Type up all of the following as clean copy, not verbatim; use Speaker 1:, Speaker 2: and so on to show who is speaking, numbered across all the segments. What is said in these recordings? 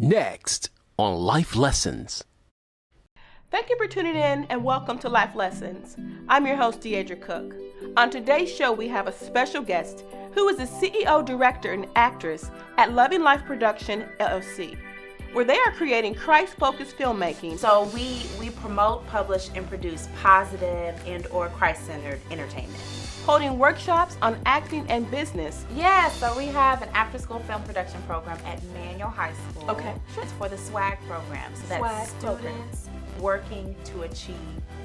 Speaker 1: Next on Life Lessons.
Speaker 2: Thank you for tuning in and welcome to Life Lessons. I'm your host, Deidre Cook. On today's show, we have a special guest who is the CEO, director, and actress at Loving Life Production, LLC, where they are creating Christ-focused filmmaking.
Speaker 3: So we promote, publish, and produce positive and or Christ-centered entertainment.
Speaker 2: Holding workshops on acting and business.
Speaker 3: Yeah, so we have an after-school film production program at Manual High School.
Speaker 2: Okay.
Speaker 3: It's for the SWAG program. So that's students working to achieve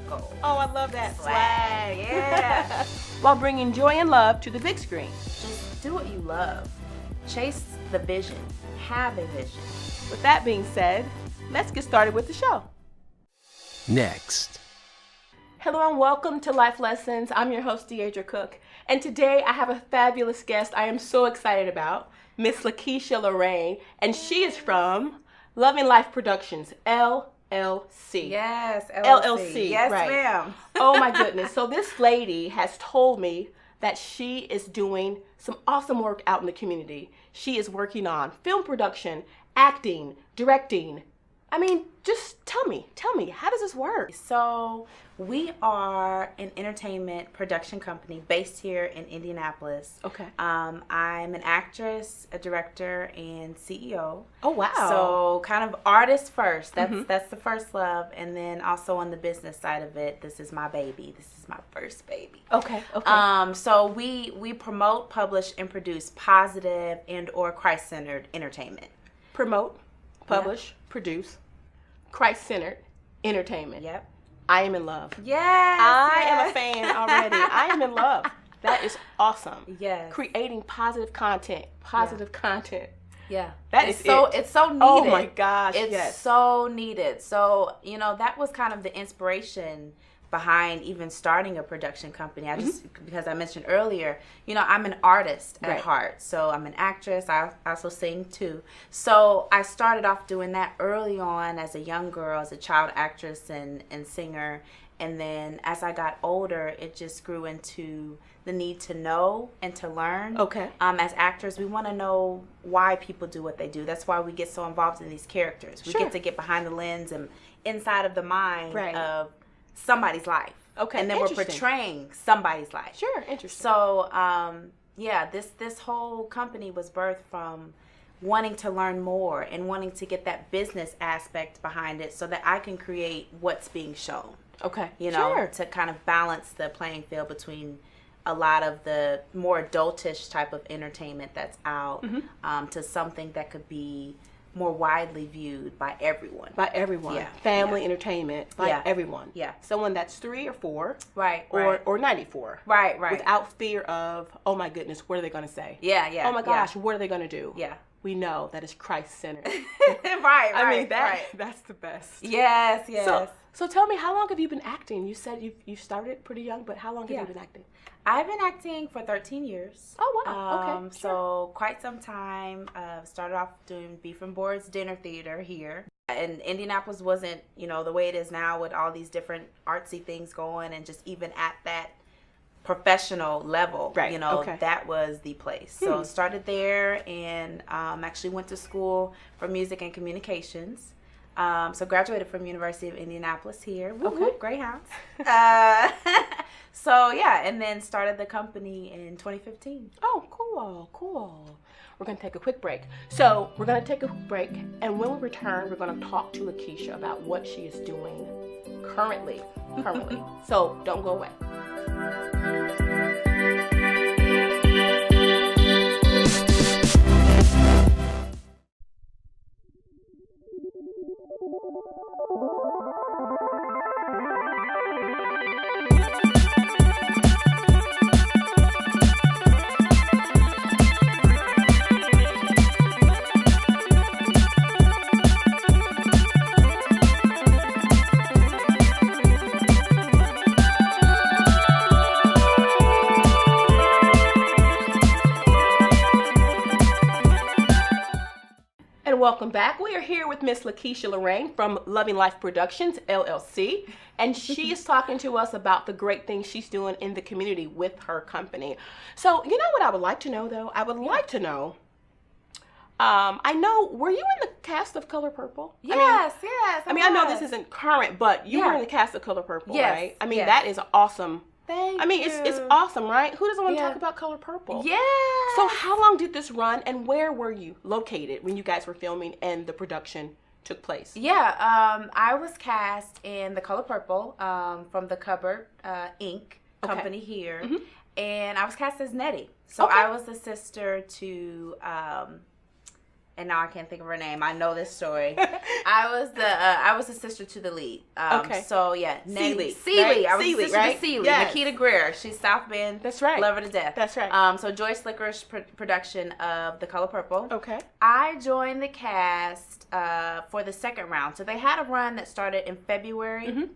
Speaker 3: goals.
Speaker 2: Oh, I love that.
Speaker 3: SWAG, yeah.
Speaker 2: While bringing joy and love to the big screen.
Speaker 3: Just do what you love. Chase the vision. Have a vision.
Speaker 2: With that being said, let's get started with the show.
Speaker 1: Next.
Speaker 2: Hello and welcome to Life Lessons. I'm your host, Deidre Cook. And today I have a fabulous guest I am so excited about, Miss Lakeisha Lorraine. And she is from Loving Life Productions, LLC.
Speaker 3: Yes,
Speaker 2: LLC.
Speaker 3: Yes,
Speaker 2: right.
Speaker 3: ma'am.
Speaker 2: Oh my goodness. So this lady has told me that she is doing some awesome work out in the community. She is working on film production, acting, directing. I mean, just tell me, how does this work?
Speaker 3: So we are an entertainment production company based here in Indianapolis.
Speaker 2: Okay.
Speaker 3: I'm an actress, a director, and CEO.
Speaker 2: Oh, wow.
Speaker 3: So kind of artist first. That's the first love. And then also on the business side of it, this is my baby. This is my first baby.
Speaker 2: Okay.
Speaker 3: So we promote, publish, and produce positive and or Christ-centered entertainment.
Speaker 2: Promote, publish, produce, Christ-centered entertainment.
Speaker 3: Yep.
Speaker 2: I am in love.
Speaker 3: Yes.
Speaker 2: I am a fan already. I am in love. That is awesome.
Speaker 3: Yes.
Speaker 2: Creating positive content.
Speaker 3: Yeah.
Speaker 2: It's
Speaker 3: so needed.
Speaker 2: Oh my gosh.
Speaker 3: It's so needed. So, that was kind of the inspiration behind even starting a production company. Because I mentioned earlier, I'm an artist at heart. So I'm an actress. I also sing too. So I started off doing that early on as a young girl, as a child actress and singer. And then as I got older, it just grew into the need to know and to learn.
Speaker 2: Okay.
Speaker 3: As actors, we want to know why people do what they do. That's why we get so involved in these characters. We get to get behind the lens and inside of the mind of somebody's life.
Speaker 2: Okay.
Speaker 3: And then we're portraying somebody's life.
Speaker 2: Sure. Interesting.
Speaker 3: So, this whole company was birthed from wanting to learn more and wanting to get that business aspect behind it so that I can create what's being shown.
Speaker 2: Okay.
Speaker 3: To kind of balance the playing field between a lot of the more adultish type of entertainment that's out to something that could be more widely viewed by everyone.
Speaker 2: Yeah. Family entertainment by everyone.
Speaker 3: Yeah.
Speaker 2: Someone that's 3 or 4.
Speaker 3: Right.
Speaker 2: Or 94.
Speaker 3: Right.
Speaker 2: Without fear of, oh my goodness, what are they going to say?
Speaker 3: Yeah.
Speaker 2: Oh my gosh, what are they going to do?
Speaker 3: Yeah.
Speaker 2: We know that it's Christ-centered.
Speaker 3: Right.
Speaker 2: That's the best.
Speaker 3: Yes.
Speaker 2: So tell me, how long have you been acting? You said you started pretty young, but how long have you been acting?
Speaker 3: I've been acting for 13 years.
Speaker 2: Oh, wow. Okay.
Speaker 3: So quite some time. Started off doing Beef and Boards dinner theater here. And Indianapolis wasn't, the way it is now with all these different artsy things going, and just even at that professional level, that was the place. So started there and actually went to school for music and communications. So graduated from University of Indianapolis here. Whoop, Greyhounds. And then started the company in 2015.
Speaker 2: Oh, cool. We're going to take a quick break. So we're going to take a quick break, and when we return, we're going to talk to Lakeisha about what she is doing currently. So don't go away. Welcome back. We are here with Miss Lakeisha Lorraine from Loving Life Productions, LLC, and she is talking to us about the great things she's doing in the community with her company. So, you know what I would like to know, though? I would like to know, I know, were you in the cast of Color Purple?
Speaker 3: Yes.
Speaker 2: I know this isn't current, but you were in the cast of Color Purple, right? I mean, that is awesome.
Speaker 3: Thank you.
Speaker 2: It's awesome, right? Who doesn't want to talk about Color Purple?
Speaker 3: Yeah.
Speaker 2: So how long did this run, and where were you located when you guys were filming and the production took place?
Speaker 3: Yeah, I was cast in The Color Purple from the Cupboard Inc. company here, and I was cast as Nettie. So I was the sister to, and now I can't think of her name. I know this story. I was the sister to the lead. So yeah, Nettie.
Speaker 2: Celie.
Speaker 3: I was the sister to Celie.
Speaker 2: Yes.
Speaker 3: Nikita Greer. She's South Bend.
Speaker 2: That's right.
Speaker 3: Love her to death.
Speaker 2: That's right.
Speaker 3: So Joyce Licorice production of The Color Purple.
Speaker 2: Okay.
Speaker 3: I joined the cast for the second round. So they had a run that started in February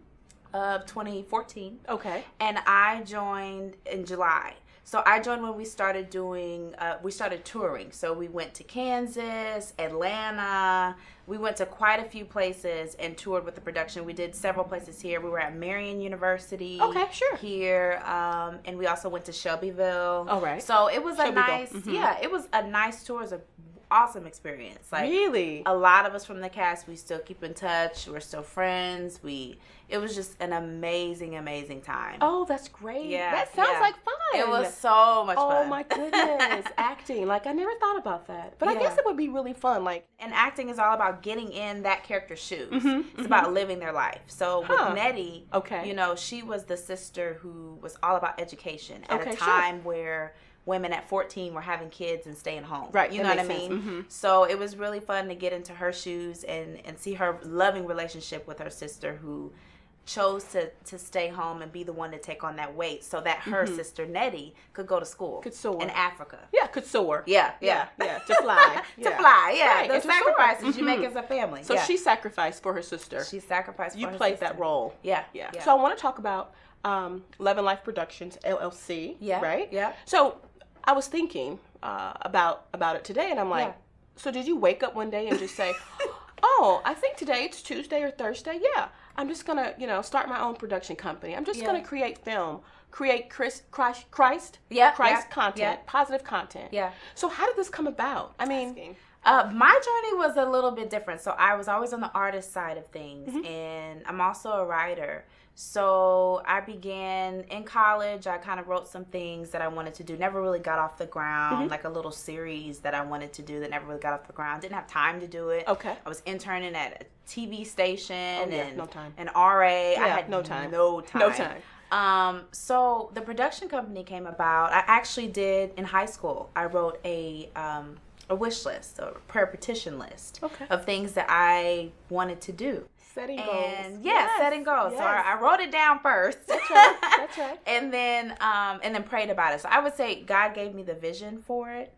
Speaker 3: of 2014.
Speaker 2: Okay.
Speaker 3: And I joined in July. So I joined when we started touring. So we went to Kansas, Atlanta. We went to quite a few places and toured with the production. We did several places here. We were at Marian University.
Speaker 2: Okay, sure.
Speaker 3: Here, and we also went to Shelbyville.
Speaker 2: All right.
Speaker 3: So it was it was a nice tour. It was an awesome experience. Like,
Speaker 2: really?
Speaker 3: A lot of us from the cast, we still keep in touch. We're still friends. It was just an amazing, amazing time.
Speaker 2: Oh, that's great.
Speaker 3: Yeah.
Speaker 2: That sounds like fun.
Speaker 3: It was so much fun.
Speaker 2: Oh my goodness. Acting. Like, I never thought about that. But I guess it would be really fun. Like,
Speaker 3: and acting is all about getting in that character's shoes. It's about living their life. So with Nettie, you know, she was the sister who was all about education at a time where women at 14 were having kids and staying home.
Speaker 2: Right.
Speaker 3: You know what I mean? So it was really fun to get into her shoes and see her loving relationship with her sister who chose to stay home and be the one to take on that weight so that her sister Nettie could go to school.
Speaker 2: Could soar.
Speaker 3: In Africa.
Speaker 2: Yeah, could soar.
Speaker 3: Yeah.
Speaker 2: To fly.
Speaker 3: To fly, yeah.
Speaker 2: Right,
Speaker 3: The sacrifices you make as a family.
Speaker 2: So she sacrificed for her sister.
Speaker 3: She sacrificed for her sister.
Speaker 2: You played that role.
Speaker 3: Yeah.
Speaker 2: So I want to talk about Love and Life Productions, LLC.
Speaker 3: Yeah.
Speaker 2: Right?
Speaker 3: Yeah.
Speaker 2: So I was thinking about it today, and I'm like, so did you wake up one day and just say, oh, I think today it's Tuesday or Thursday. Yeah, I'm just going to, start my own production company. I'm just going to create film, create Christ content, positive content.
Speaker 3: Yeah.
Speaker 2: So how did this come about? I mean,
Speaker 3: my journey was a little bit different. So I was always on the artist side of things, and I'm also a writer. So I began in college. I kind of wrote some things that I wanted to do. Never really got off the ground, like a little series that I wanted to do that never really got off the ground. Didn't have time to do it.
Speaker 2: Okay.
Speaker 3: I was interning at a TV station and
Speaker 2: no time.
Speaker 3: An RA.
Speaker 2: Yeah,
Speaker 3: I had
Speaker 2: no time.
Speaker 3: No time. So the production company came about. I actually did in high school. I wrote a wish list, a prayer petition list of things that I wanted to do.
Speaker 2: Setting goals.
Speaker 3: Setting goals.
Speaker 2: Yes.
Speaker 3: So I wrote it down first.
Speaker 2: That's right.
Speaker 3: and then prayed about it. So I would say God gave me the vision for it.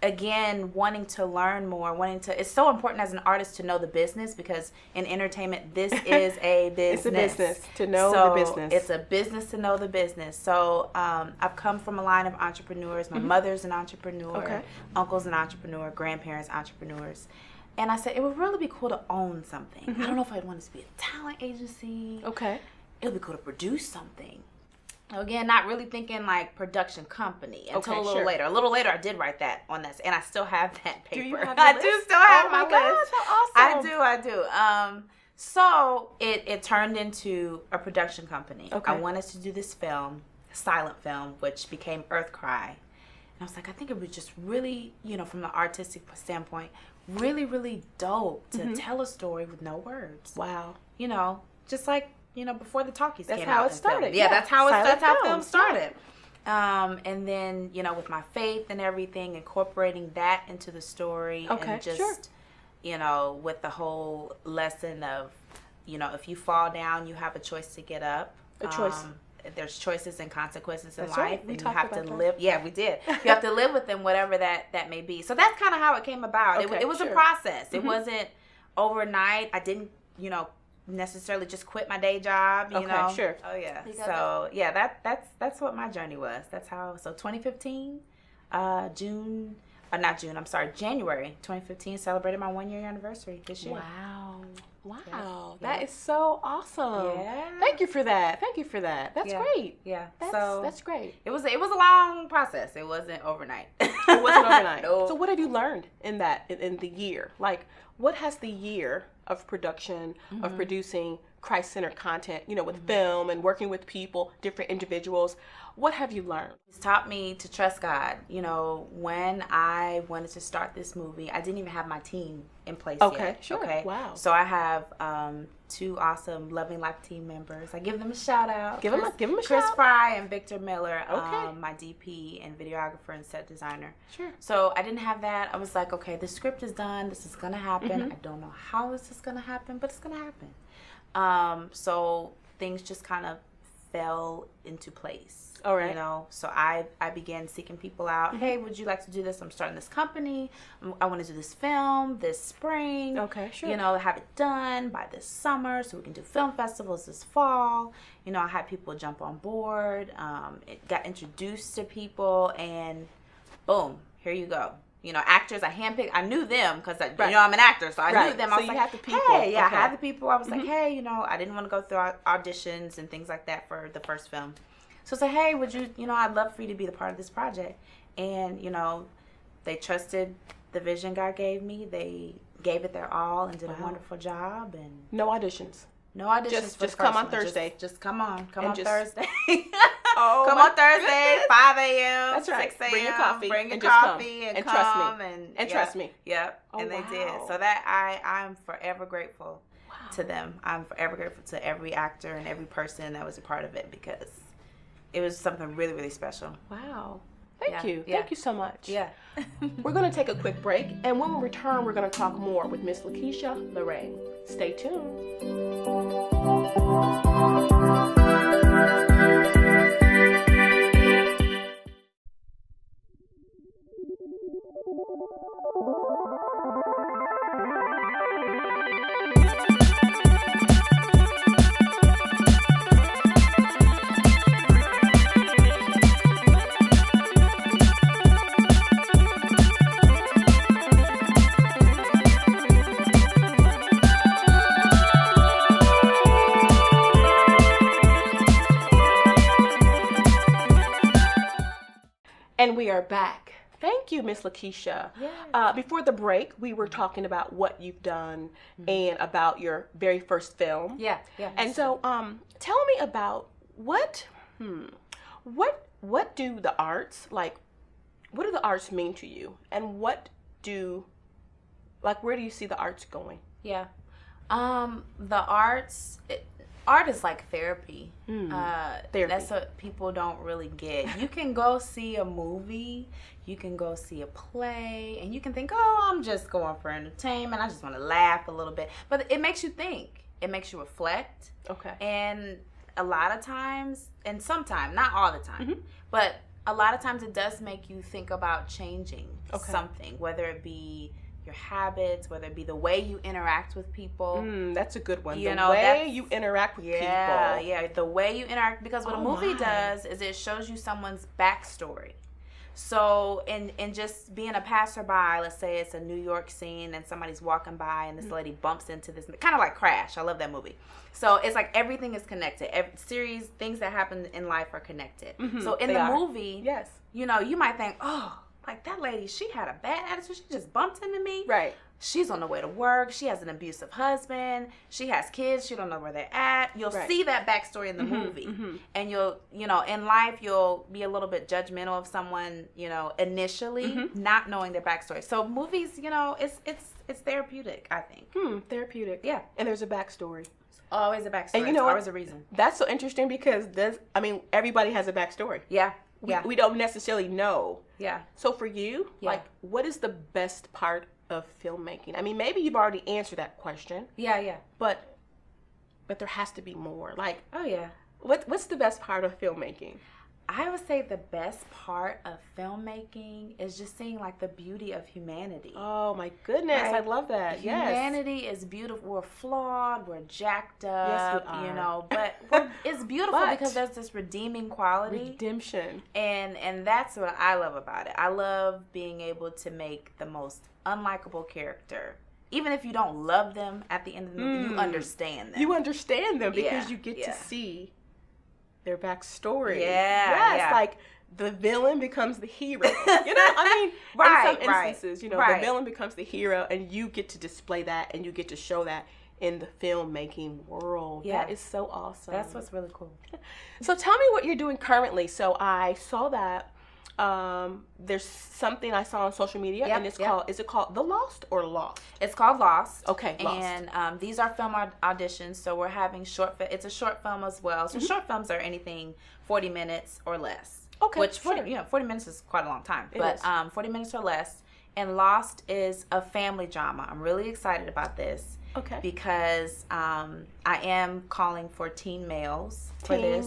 Speaker 3: Again, wanting to learn more, it's so important as an artist to know the business, because in entertainment, this is a business.
Speaker 2: It's a business to know the business.
Speaker 3: It's a business to know the business. So I've come from a line of entrepreneurs. My mother's an entrepreneur, uncle's an entrepreneur, grandparents entrepreneurs. And I said, it would really be cool to own something. I don't know if I'd want it to be a talent agency.
Speaker 2: Okay.
Speaker 3: It would be cool to produce something. Again, not really thinking like production company until a little later. A little later, I did write that on this, and I still have that paper.
Speaker 2: Do you have
Speaker 3: I
Speaker 2: list?
Speaker 3: do still have my
Speaker 2: gosh,
Speaker 3: list.
Speaker 2: how awesome.
Speaker 3: I do. So it turned into a production company.
Speaker 2: Okay.
Speaker 3: I wanted to do this film, silent film, which became Earth Cry. And I was like, I think it was just really, from the artistic standpoint, really, really dope to tell a story with no words.
Speaker 2: Wow.
Speaker 3: Just like, before the talkies came out.
Speaker 2: That's how it started.
Speaker 3: Yeah, that's how film
Speaker 2: films
Speaker 3: started. And then, with my faith and everything, incorporating that into the story. And just, with the whole lesson of, if you fall down, you have a choice to get up.
Speaker 2: A choice.
Speaker 3: There's choices and consequences in
Speaker 2: That's
Speaker 3: life,
Speaker 2: right. We
Speaker 3: and you
Speaker 2: talked
Speaker 3: have
Speaker 2: about
Speaker 3: to
Speaker 2: that.
Speaker 3: live. Yeah, we did. You have to live with them, whatever that may be. So that's kind of how it came about.
Speaker 2: Okay,
Speaker 3: It was a process. It wasn't overnight. I didn't, necessarily just quit my day job. You know.
Speaker 2: Sure.
Speaker 3: Oh yeah. So yeah, that's what my journey was. That's how. So 2015, January 2015 celebrated my 1-year anniversary this year.
Speaker 2: Wow. That is so awesome.
Speaker 3: Yeah.
Speaker 2: Thank you for that. That's great.
Speaker 3: Yeah.
Speaker 2: That's great.
Speaker 3: It was a long process. It wasn't overnight.
Speaker 2: It wasn't overnight.
Speaker 3: No.
Speaker 2: So what have you learned in that, in the year? Like, what has the year of production, of producing Christ-centered content, you know, with film and working with people, different individuals, what have you learned?
Speaker 3: It's taught me to trust God. You know, when I wanted to start this movie, I didn't even have my team in place yet.
Speaker 2: Okay, sure.
Speaker 3: Okay.
Speaker 2: Wow.
Speaker 3: So I have 2 awesome Loving Life team members. I give them a shout out.
Speaker 2: Give them a
Speaker 3: Chris
Speaker 2: shout.
Speaker 3: Fry and Victor Miller,
Speaker 2: Okay.
Speaker 3: my DP and videographer and set designer.
Speaker 2: Sure.
Speaker 3: So I didn't have that. I was like, okay, the script is done. This is gonna happen. I don't know how this is gonna happen, but it's gonna happen. So things just kind of fell into place.
Speaker 2: All right.
Speaker 3: You know, so I began seeking people out. Hey, would you like to do this? I'm starting this company. I want to do this film this spring.
Speaker 2: Okay, sure.
Speaker 3: You know, have it done by this summer so we can do film festivals this fall. You know, I had people jump on board. It got introduced to people, and boom, here you go. You know, actors, I handpicked. I knew them because, you know, I'm an actor, so I knew them. I
Speaker 2: So
Speaker 3: was
Speaker 2: you
Speaker 3: like,
Speaker 2: had the people.
Speaker 3: hey, yeah,
Speaker 2: Okay.
Speaker 3: I had the people. I was like, hey, you know, I didn't want to go through auditions and things like that for the first film. So I said, hey, would you, you know, I'd love for you to be the part of this project. And, you know, they trusted the vision God gave me. They gave it their all and did a wonderful job. And
Speaker 2: No auditions.
Speaker 3: no auditions.
Speaker 2: Just-
Speaker 3: for
Speaker 2: just
Speaker 3: the
Speaker 2: come
Speaker 3: first
Speaker 2: on
Speaker 3: one.
Speaker 2: Thursday.
Speaker 3: Just come on. Come
Speaker 2: And
Speaker 3: on
Speaker 2: just-
Speaker 3: Thursday.
Speaker 2: Oh,
Speaker 3: come
Speaker 2: my
Speaker 3: on Thursday,
Speaker 2: goodness.
Speaker 3: 5 a.m.
Speaker 2: That's right.
Speaker 3: 6 a.m.
Speaker 2: Bring your coffee
Speaker 3: Bring your
Speaker 2: and just come.
Speaker 3: coffee
Speaker 2: And
Speaker 3: come.
Speaker 2: trust me.
Speaker 3: And
Speaker 2: And trust me.
Speaker 3: Yep.
Speaker 2: Oh,
Speaker 3: and they
Speaker 2: wow.
Speaker 3: did. So that I'm forever grateful to them. I'm forever grateful to every actor and every person that was a part of it because it was something really, really special.
Speaker 2: Wow. Thank
Speaker 3: Yeah,
Speaker 2: you.
Speaker 3: yeah.
Speaker 2: Thank you so much.
Speaker 3: Yeah.
Speaker 2: We're going to take a quick break, and when we return, we're going to talk more with Miss Lakeisha Lorraine. Stay tuned. And we are back. Thank you, Miss Lakeisha.
Speaker 3: Yes.
Speaker 2: Before the break, we were talking about what you've done and about your very first film.
Speaker 3: Yeah. Yeah.
Speaker 2: And so, tell me about what do the arts, like, what do the arts mean to you? And where do you see the arts going?
Speaker 3: Yeah. The arts, art is like therapy.
Speaker 2: Therapy.
Speaker 3: That's what people don't really get. You can go see a movie, you can go see a play, and you can think, oh, I'm just going for entertainment. I just want to laugh a little bit. But it makes you think. It makes you reflect.
Speaker 2: Okay.
Speaker 3: And a lot of times, and sometimes, not all the time, but a lot of times it does make you think about changing something, whether it be your habits, whether it be the way you interact with people.
Speaker 2: That's a good one.
Speaker 3: You
Speaker 2: The
Speaker 3: know,
Speaker 2: way
Speaker 3: that's-
Speaker 2: you interact with people.
Speaker 3: Yeah, the way you interact, because what a
Speaker 2: Oh
Speaker 3: movie
Speaker 2: my.
Speaker 3: does is it shows you someone's backstory. So, in just being a passerby, let's say it's a New York scene and somebody's walking by and this lady bumps into this, kind of like Crash. I love that movie. So it's like everything is connected. Every series, things that happen in life are connected. So in
Speaker 2: they
Speaker 3: the
Speaker 2: are.
Speaker 3: movie,
Speaker 2: Yes.
Speaker 3: you know, you might think, oh, like that lady, she had a bad attitude. She just bumped into me.
Speaker 2: Right.
Speaker 3: She's on the way to work. She has an abusive husband. She has kids. She don't know where they're at. You'll
Speaker 2: Right.
Speaker 3: see that backstory in the movie. And you'll, you know, in life, you'll be a little bit judgmental of someone, you know, initially, not knowing their backstory. So movies, you know, it's therapeutic, I think.
Speaker 2: Therapeutic.
Speaker 3: Yeah.
Speaker 2: And there's a backstory.
Speaker 3: Always a backstory.
Speaker 2: And you know
Speaker 3: It's
Speaker 2: what?
Speaker 3: always a reason.
Speaker 2: That's so interesting because everybody has a backstory.
Speaker 3: Yeah. Yeah.
Speaker 2: We don't necessarily know.
Speaker 3: Yeah.
Speaker 2: So for you,
Speaker 3: Yeah.
Speaker 2: like, what is the best part of filmmaking? I mean, maybe you've already answered that question,
Speaker 3: Yeah. Yeah.
Speaker 2: but there has to be more. Like,
Speaker 3: Oh, yeah.
Speaker 2: what's the best part of filmmaking?
Speaker 3: I would say the best part of filmmaking is just seeing like the beauty of humanity.
Speaker 2: Oh my goodness,
Speaker 3: Right.
Speaker 2: I love that. Yes.
Speaker 3: Humanity is beautiful. We're flawed. We're jacked up.
Speaker 2: Yes, we
Speaker 3: You
Speaker 2: are.
Speaker 3: know, but it's beautiful
Speaker 2: But-
Speaker 3: because there's this redeeming quality,
Speaker 2: Redemption.
Speaker 3: and that's what I love about it. I love being able to make the most unlikable character, even if you don't love them at the end of the movie, you understand them.
Speaker 2: You understand them because
Speaker 3: Yeah,
Speaker 2: you get
Speaker 3: yeah.
Speaker 2: to see their backstory.
Speaker 3: Yeah,
Speaker 2: Yes,
Speaker 3: yeah.
Speaker 2: like the villain becomes the hero. I mean,
Speaker 3: Right,
Speaker 2: in some instances,
Speaker 3: right.
Speaker 2: the villain becomes the hero, and you get to display that, and you get to show that in the filmmaking world.
Speaker 3: Yeah.
Speaker 2: That is so awesome.
Speaker 3: That's what's really cool.
Speaker 2: So tell me what you're doing currently. So I saw that there's something I saw on social media,
Speaker 3: Yep,
Speaker 2: and it's
Speaker 3: yep.
Speaker 2: called, is it called The Lost or Lost?
Speaker 3: It's called Lost.
Speaker 2: Okay, Lost.
Speaker 3: And these are film auditions, so we're having it's a short film as well. So short films are anything 40 minutes or less.
Speaker 2: Okay,
Speaker 3: Which 40
Speaker 2: sure.
Speaker 3: minutes is quite a long time.
Speaker 2: It
Speaker 3: But
Speaker 2: is.
Speaker 3: 40 minutes or less. And Lost is a family drama. I'm really excited about this.
Speaker 2: Okay.
Speaker 3: Because I am calling for teen males for this.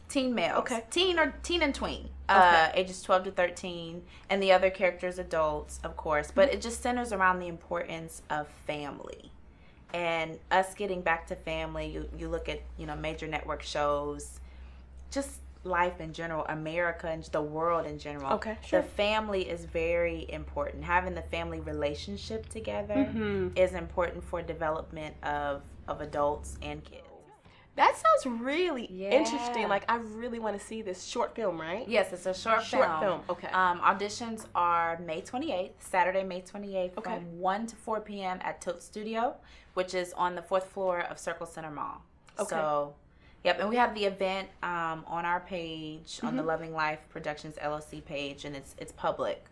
Speaker 3: Teen males.
Speaker 2: Okay.
Speaker 3: Teen and tween.
Speaker 2: Okay.
Speaker 3: Ages 12 to 13. And the other characters, adults, of course. But it just centers around the importance of family. And us getting back to family. You look at, major network shows. Just life in general, America and the world in general.
Speaker 2: Okay, sure.
Speaker 3: The family is very important. Having the family relationship together is important for development of adults and kids.
Speaker 2: That sounds really
Speaker 3: Yeah.
Speaker 2: interesting. Like, I really want to see this short film, right?
Speaker 3: Yes, it's a short film.
Speaker 2: Okay.
Speaker 3: Auditions are May 28th, Saturday, May 28th,
Speaker 2: Okay.
Speaker 3: from 1 to 4 p.m. at Tilt Studio, which is on the 4th floor of Circle Center Mall.
Speaker 2: Okay.
Speaker 3: So, yep, and we have the event on our page, on the
Speaker 2: Mm-hmm.
Speaker 3: Loving Life Productions LLC page, and it's public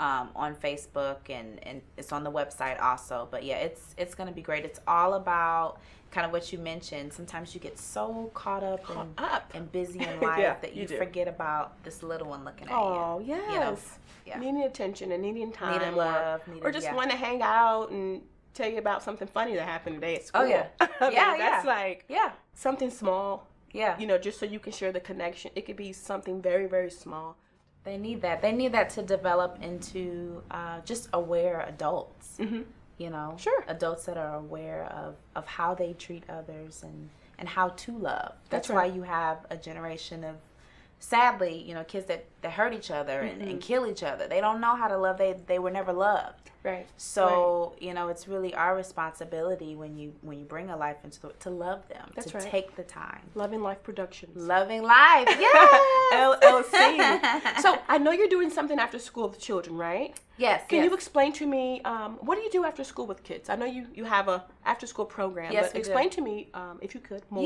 Speaker 3: on Facebook, and it's on the website also. But yeah, it's going to be great. It's all about kind of what you mentioned. Sometimes you get so caught up and busy in life
Speaker 2: Yeah,
Speaker 3: that
Speaker 2: you
Speaker 3: you
Speaker 2: do.
Speaker 3: forget about this little one looking at
Speaker 2: Oh,
Speaker 3: you.
Speaker 2: yes.
Speaker 3: Yeah.
Speaker 2: Needing attention and needing time.
Speaker 3: Needing love,
Speaker 2: or just want to hang out and tell you about something funny that happened today at school.
Speaker 3: Oh, yeah.
Speaker 2: I mean,
Speaker 3: Yeah,
Speaker 2: that's
Speaker 3: yeah.
Speaker 2: like
Speaker 3: Yeah.
Speaker 2: something small,
Speaker 3: Yeah.
Speaker 2: just so you can share the connection. It could be something very, very small.
Speaker 3: They need that. They need that to develop into just aware adults.
Speaker 2: Mm-hmm. Sure.
Speaker 3: Adults that are aware of how they treat others and how to love.
Speaker 2: That's
Speaker 3: why
Speaker 2: right.
Speaker 3: you have a generation of, sadly, kids that hurt each other and kill each other. They don't know how to love. They were never loved.
Speaker 2: Right.
Speaker 3: So, it's really our responsibility when you bring a life into to love them.
Speaker 2: That's
Speaker 3: to
Speaker 2: right.
Speaker 3: take the time.
Speaker 2: Loving Life Productions.
Speaker 3: Loving life. Yes.
Speaker 2: LLC. So I know you're doing something after school with children, right?
Speaker 3: Yes.
Speaker 2: Can
Speaker 3: yes.
Speaker 2: you explain to me, what do you do after school with kids? I know you have a after school program,
Speaker 3: Yes,
Speaker 2: but
Speaker 3: we do.
Speaker 2: explain to me, if you could, more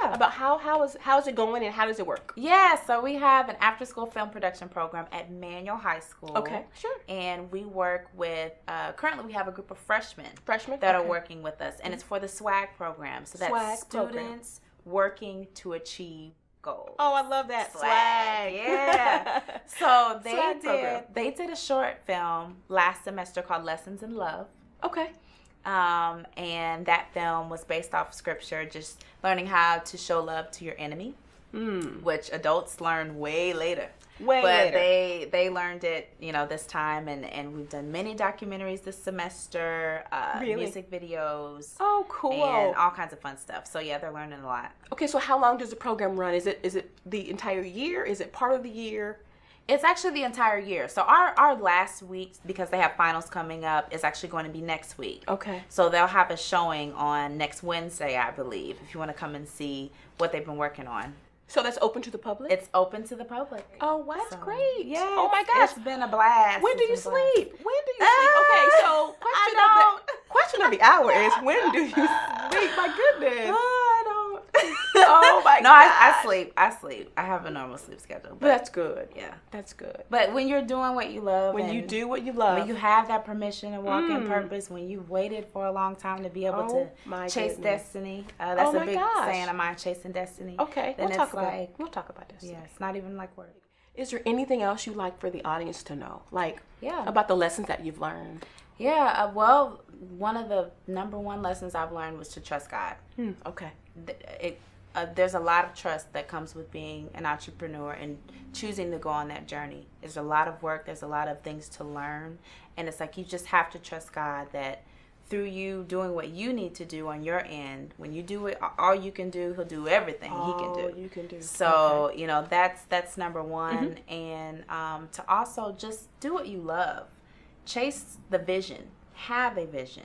Speaker 3: Yeah.
Speaker 2: about how is it going and how does it work?
Speaker 3: Yeah, so we have an after-school film production program at Manual High School.
Speaker 2: Okay, sure.
Speaker 3: And we work with, currently we have a group of freshmen
Speaker 2: Freshmen?
Speaker 3: that are
Speaker 2: Okay.
Speaker 3: working with us. And it's for the SWAG program. So that's
Speaker 2: SWAG program.
Speaker 3: students working to achieve goals.
Speaker 2: Oh, I love that.
Speaker 3: Swag. Yeah. So
Speaker 2: Swag program.
Speaker 3: they did a short film last semester called Lessons in Love.
Speaker 2: Okay.
Speaker 3: And that film was based off scripture, just learning how to show love to your enemy, which adults learn way later.
Speaker 2: But
Speaker 3: They learned it, this time, and we've done many documentaries this semester,
Speaker 2: Really?
Speaker 3: music videos,
Speaker 2: Oh, cool.
Speaker 3: and all kinds of fun stuff. So yeah, they're learning a lot.
Speaker 2: Okay, so how long does the program run? Is it the entire year? Is it part of the year?
Speaker 3: It's actually the entire year. So our last week, because they have finals coming up, is actually going to be next week.
Speaker 2: Okay.
Speaker 3: So they'll have a showing on next Wednesday, I believe, if you want to come and see what they've been working on.
Speaker 2: So that's open to the public?
Speaker 3: It's open to the public.
Speaker 2: Oh, wow, that's
Speaker 3: So,
Speaker 2: great.
Speaker 3: Yeah.
Speaker 2: Oh, my gosh.
Speaker 3: It's been a blast.
Speaker 2: When do you
Speaker 3: It's been a blast.
Speaker 2: sleep? When do you sleep? Okay, so question of the hour is, when do you sleep? My goodness.
Speaker 3: Oh, I don't.
Speaker 2: Oh my
Speaker 3: No, I sleep. I have a normal sleep schedule.
Speaker 2: But that's good.
Speaker 3: Yeah.
Speaker 2: That's good.
Speaker 3: But when you're doing what you love,
Speaker 2: When
Speaker 3: and
Speaker 2: you do what you love.
Speaker 3: when you have that permission to walk in purpose, when you've waited for a long time to be able
Speaker 2: Oh, my
Speaker 3: to chase
Speaker 2: goodness.
Speaker 3: destiny, that's
Speaker 2: Oh,
Speaker 3: a
Speaker 2: my
Speaker 3: big
Speaker 2: gosh.
Speaker 3: saying of mine, chasing destiny.
Speaker 2: Okay,
Speaker 3: Then
Speaker 2: we'll talk
Speaker 3: it's
Speaker 2: about this.
Speaker 3: Yeah, it's not even like work.
Speaker 2: Is there anything else you'd like for the audience to know? Like,
Speaker 3: Yeah.
Speaker 2: about the lessons that you've learned?
Speaker 3: Yeah, well, one of the number one lessons I've learned was to trust God.
Speaker 2: Okay.
Speaker 3: There's a lot of trust that comes with being an entrepreneur and choosing to go on that journey. There's a lot of work. There's a lot of things to learn. And it's like you just have to trust God that through you doing what you need to do on your end, when you do it, all you can do, He'll do everything He can do.
Speaker 2: You can do.
Speaker 3: So, that's number one. And to also just do what you love. Chase the vision. Have a vision.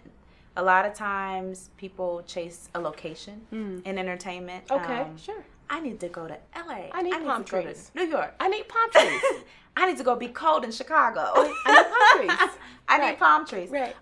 Speaker 3: A lot of times people chase a location in entertainment.
Speaker 2: Okay, sure.
Speaker 3: I need to go to LA.
Speaker 2: I need palm
Speaker 3: to go
Speaker 2: trees.
Speaker 3: to New York.
Speaker 2: I need palm trees.
Speaker 3: I need to go be cold in Chicago.
Speaker 2: I need palm trees.
Speaker 3: I
Speaker 2: Right.
Speaker 3: need palm trees.
Speaker 2: Right.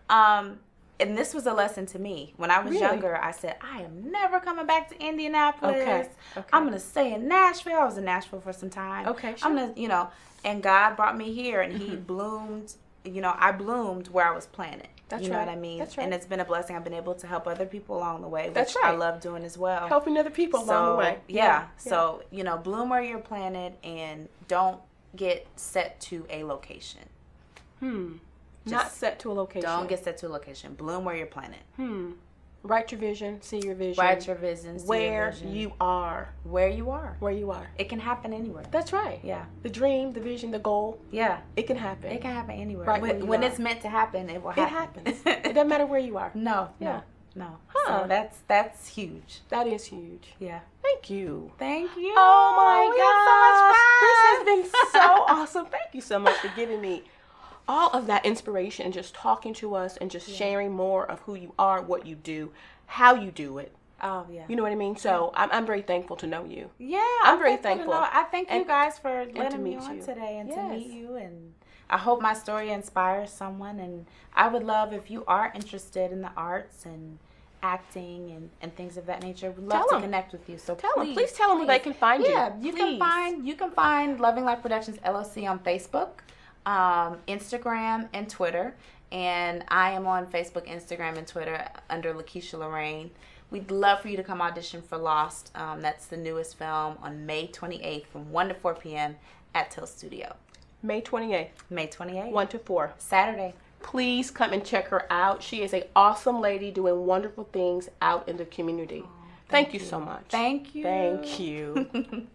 Speaker 3: And this was a lesson to me. When I was
Speaker 2: Really?
Speaker 3: younger, I said, I am never coming back to Indianapolis.
Speaker 2: Okay.
Speaker 3: I'm going to stay in Nashville. I was in Nashville for some time.
Speaker 2: Okay, sure.
Speaker 3: I'm going to, and God brought me here and he bloomed, I bloomed where I was planted.
Speaker 2: That's
Speaker 3: you know
Speaker 2: right.
Speaker 3: what I mean?
Speaker 2: That's right.
Speaker 3: And it's been a blessing. I've been able to help other people along the way, which
Speaker 2: That's
Speaker 3: I
Speaker 2: right.
Speaker 3: love doing as well.
Speaker 2: Helping other people along the way.
Speaker 3: Yeah. So, bloom where you're planted and don't get set to a location.
Speaker 2: Not set to a location.
Speaker 3: Don't get set to a location. Bloom where you're planted.
Speaker 2: Write your vision. See your vision.
Speaker 3: Write your vision. See your
Speaker 2: Where
Speaker 3: vision.
Speaker 2: you are.
Speaker 3: Where you are.
Speaker 2: Where you are.
Speaker 3: It can happen anywhere.
Speaker 2: That's right.
Speaker 3: Yeah.
Speaker 2: The dream, the vision, the goal.
Speaker 3: Yeah.
Speaker 2: It can happen.
Speaker 3: It can happen anywhere.
Speaker 2: Right where you
Speaker 3: when
Speaker 2: are.
Speaker 3: it's meant to happen, it will
Speaker 2: It
Speaker 3: happen.
Speaker 2: happens. It doesn't matter where you are.
Speaker 3: No.
Speaker 2: Yeah.
Speaker 3: No.
Speaker 2: Huh.
Speaker 3: So that's huge.
Speaker 2: That is huge.
Speaker 3: Yeah.
Speaker 2: Thank you.
Speaker 3: Thank you.
Speaker 2: Oh my
Speaker 3: We had so much fun.
Speaker 2: gosh. This has been so awesome. Thank you so much for giving me all of that inspiration and just talking to us and just sharing more of who you are, what you do, how you do it.
Speaker 3: Oh yeah.
Speaker 2: You know what I mean? So I'm very thankful to know you.
Speaker 3: Yeah,
Speaker 2: I'm very
Speaker 3: thankful to
Speaker 2: thankful.
Speaker 3: know. I thank you
Speaker 2: And-
Speaker 3: guys for
Speaker 2: to
Speaker 3: letting me
Speaker 2: meet
Speaker 3: on
Speaker 2: you.
Speaker 3: today and to
Speaker 2: Yes.
Speaker 3: meet you. And I hope my story inspires someone. And I would love if you are interested in the arts and acting and things of that nature. Would love
Speaker 2: Tell
Speaker 3: to
Speaker 2: 'em.
Speaker 3: connect with you. So
Speaker 2: Please tell them where they can find you.
Speaker 3: Yeah, you
Speaker 2: Please.
Speaker 3: can find Loving Life Productions LLC on Facebook, Instagram, and Twitter. And I am on Facebook, Instagram, and Twitter under Lakeisha Lorraine. We'd love for you to come audition for Lost. That's the newest film on May 28th from 1 to 4 p.m. at Till Studio.
Speaker 2: May 28th,
Speaker 3: May 28th.
Speaker 2: 1 to 4.
Speaker 3: Saturday.
Speaker 2: Please come and check her out. She is an awesome lady doing wonderful things out in the community. Thank you so much.
Speaker 3: Thank you.
Speaker 2: Thank you.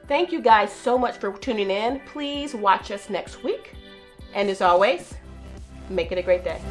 Speaker 2: Thank you guys so much for tuning in. Please watch us next week. And as always, make it a great day.